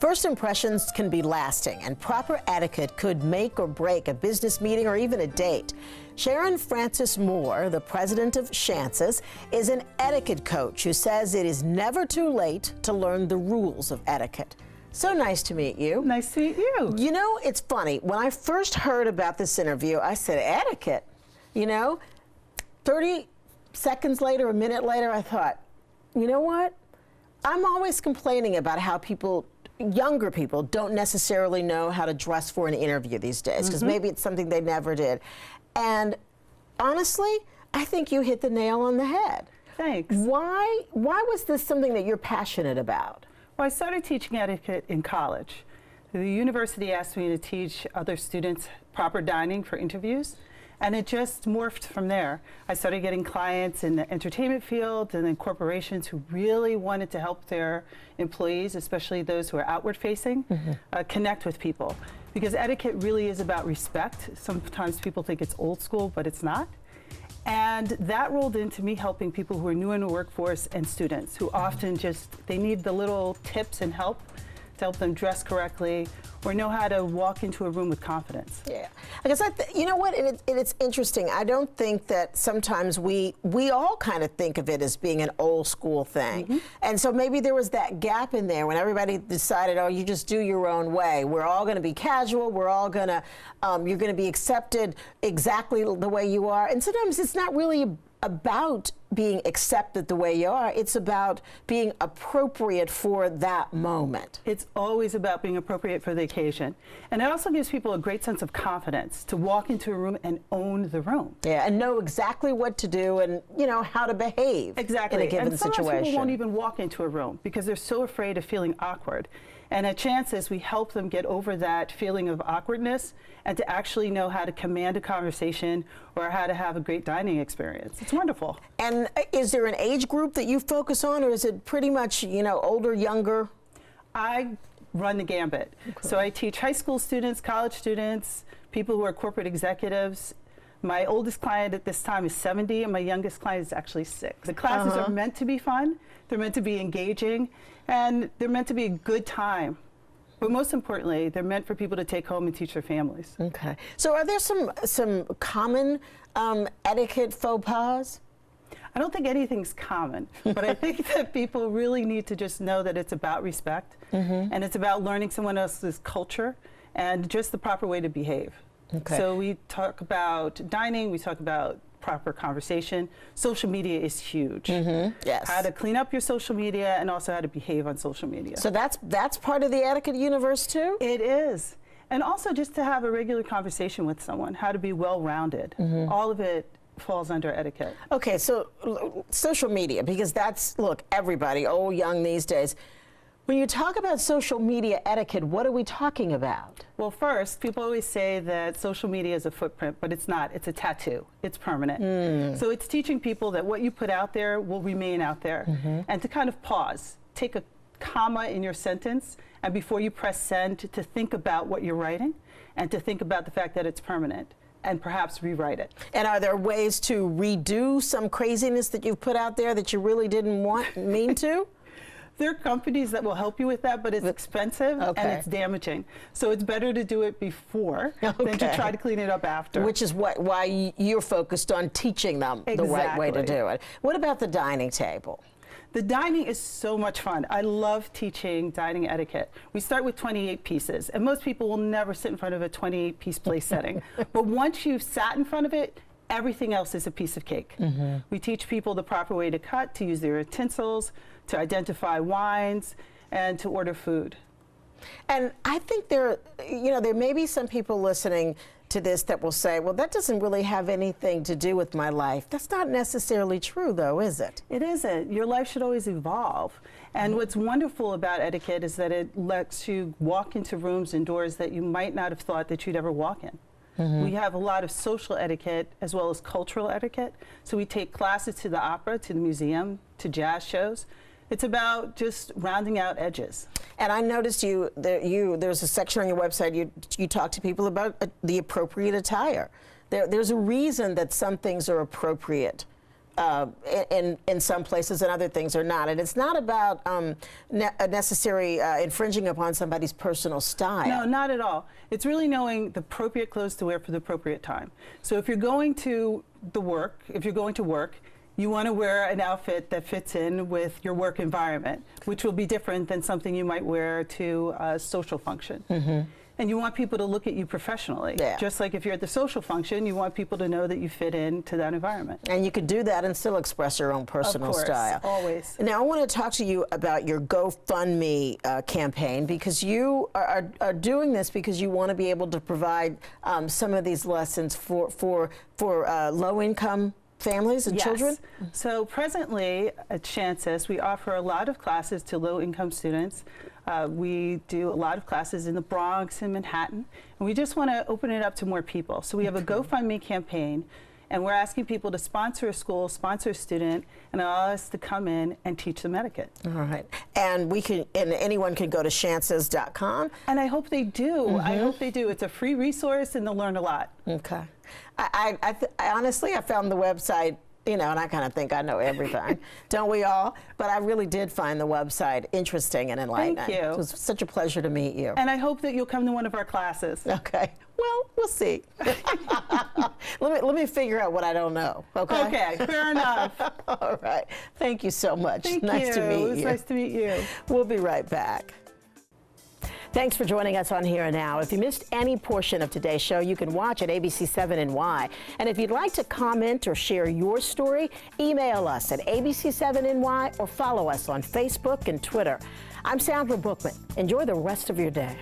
First impressions can be lasting, and proper etiquette could make or break a business meeting or even a date. Sharon Frances Moore, the president of Shances, is an etiquette coach who says it is never too late to learn the rules of etiquette. So nice to meet you. Nice to meet you. You know, it's funny. When I first heard about this interview, I said, etiquette? You know, 30 seconds later, a minute later, I thought, you know what? I'm always complaining about how younger people don't necessarily know how to dress for an interview these days, because maybe it's something they never did. And honestly, I think you hit the nail on the head. Thanks. Why was this something that you're passionate about? Well, I started teaching etiquette in college. The university asked me to teach other students proper dining for interviews, and it just morphed from there. I started getting clients in the entertainment field and then corporations who really wanted to help their employees, especially those who are outward facing, connect with people. Because etiquette really is about respect. Sometimes people think it's old school, but it's not. And that rolled into me helping people who are new in the workforce and students who often they need the little tips and help to help them dress correctly or know how to walk into a room with confidence. Yeah, because you know what, it's interesting. I don't think that sometimes we all kind of think of it as being an old school thing. And so maybe there was that gap in there when everybody decided, oh, you just do your own way. We're all going to be casual. We're all going to, you're going to be accepted exactly the way you are. And sometimes it's not really about being accepted the way you are. It's about being appropriate for that moment. It's always about being appropriate for the occasion. And it also gives people a great sense of confidence to walk into a room and own the room. Yeah, and know exactly what to do and, you know, how to behave in a given situation. And sometimes people won't even walk into a room because they're so afraid of feeling awkward. And at Chances, we help them get over that feeling of awkwardness and to actually know how to command a conversation or how to have a great dining experience. It's wonderful. And is there an age group that you focus on, or is it pretty much, you know, older, younger? I run the gambit. Okay. So I teach high school students, college students, people who are corporate executives. My oldest client at this time is 70, and my youngest client is actually 6. The classes are meant to be fun, they're meant to be engaging, and they're meant to be a good time. But most importantly, they're meant for people to take home and teach their families. Okay. So are there some common etiquette faux pas? I don't think anything's common, but I think that people really need to just know that it's about respect, and it's about learning someone else's culture and just the proper way to behave. Okay. So we talk about dining, we talk about proper conversation. Social media is huge. Yes. How to clean up your social media and also how to behave on social media. So that's part of the etiquette universe too? It is. And also just to have a regular conversation with someone, how to be well-rounded. All of it falls under etiquette. Okay, so social media, because that's, look, everybody, old, young these days. When you talk about social media etiquette, what are we talking about? Well, first, people always say that social media is a footprint, but it's not. It's a tattoo. It's permanent. So it's teaching people that what you put out there will remain out there. And to kind of pause, take a comma in your sentence, and before you press send, to think about what you're writing and to think about the fact that it's permanent and perhaps rewrite it. And are there ways to redo some craziness that you've put out there that you really didn't mean to? There are companies that will help you with that, but it's expensive and it's damaging. So it's better to do it before than to try to clean it up after. Which is why you're focused on teaching them the right way to do it. What about the dining table? The dining is so much fun. I love teaching dining etiquette. We start with 28 pieces, and most people will never sit in front of a 28-piece place setting. But once you've sat in front of it, everything else is a piece of cake. We teach people the proper way to cut, to use their utensils, to identify wines, and to order food. And I think there may be some people listening to this that will say, well, that doesn't really have anything to do with my life. That's not necessarily true, though, is it? It isn't. Your life should always evolve. And what's wonderful about etiquette is that it lets you walk into rooms and doors that you might not have thought that you'd ever walk in. We have a lot of social etiquette as well as cultural etiquette. So we take classes to the opera, to the museum, to jazz shows. It's about just rounding out edges. And I noticed there's a section on your website, you talk to people about the appropriate attire. There's a reason that some things are appropriate in some places and other things are not. And it's not about necessary infringing upon somebody's personal style. No, not at all. It's really knowing the appropriate clothes to wear for the appropriate time. So if you're going to work, you want to wear an outfit that fits in with your work environment, which will be different than something you might wear to a social function. Mm-hmm. And you want people to look at you professionally. Yeah. Just like if you're at the social function, you want people to know that you fit into that environment. And you can do that and still express your own personal style. Always. Now, I want to talk to you about your GoFundMe campaign, because you are doing this because you want to be able to provide some of these lessons for low-income families and children? So presently at Shances, we offer a lot of classes to low-income students. We do a lot of classes in the Bronx and Manhattan, and we just want to open it up to more people. So we have a GoFundMe campaign, and we're asking people to sponsor a school, sponsor a student, and allow us to come in and teach them etiquette. All right. And anyone can go to Shances.com. And I hope they do. Mm-hmm. I hope they do. It's a free resource, and they'll learn a lot. Okay. I honestly, I found the website, and I kind of think I know everything. Don't we all? But I really did find the website interesting and enlightening. Thank you. It was such a pleasure to meet you. And I hope that you'll come to one of our classes. Okay. Well, we'll see. let me figure out what I don't know. Okay. Okay. Fair enough. All right. Thank you so much. Thank nice you. to meet you. It was nice to meet you. We'll be right back. Thanks for joining us on Here and Now. If you missed any portion of today's show, you can watch at ABC7NY. And if you'd like to comment or share your story, email us at ABC7NY or follow us on Facebook and Twitter. I'm Sandra Bookman. Enjoy the rest of your day.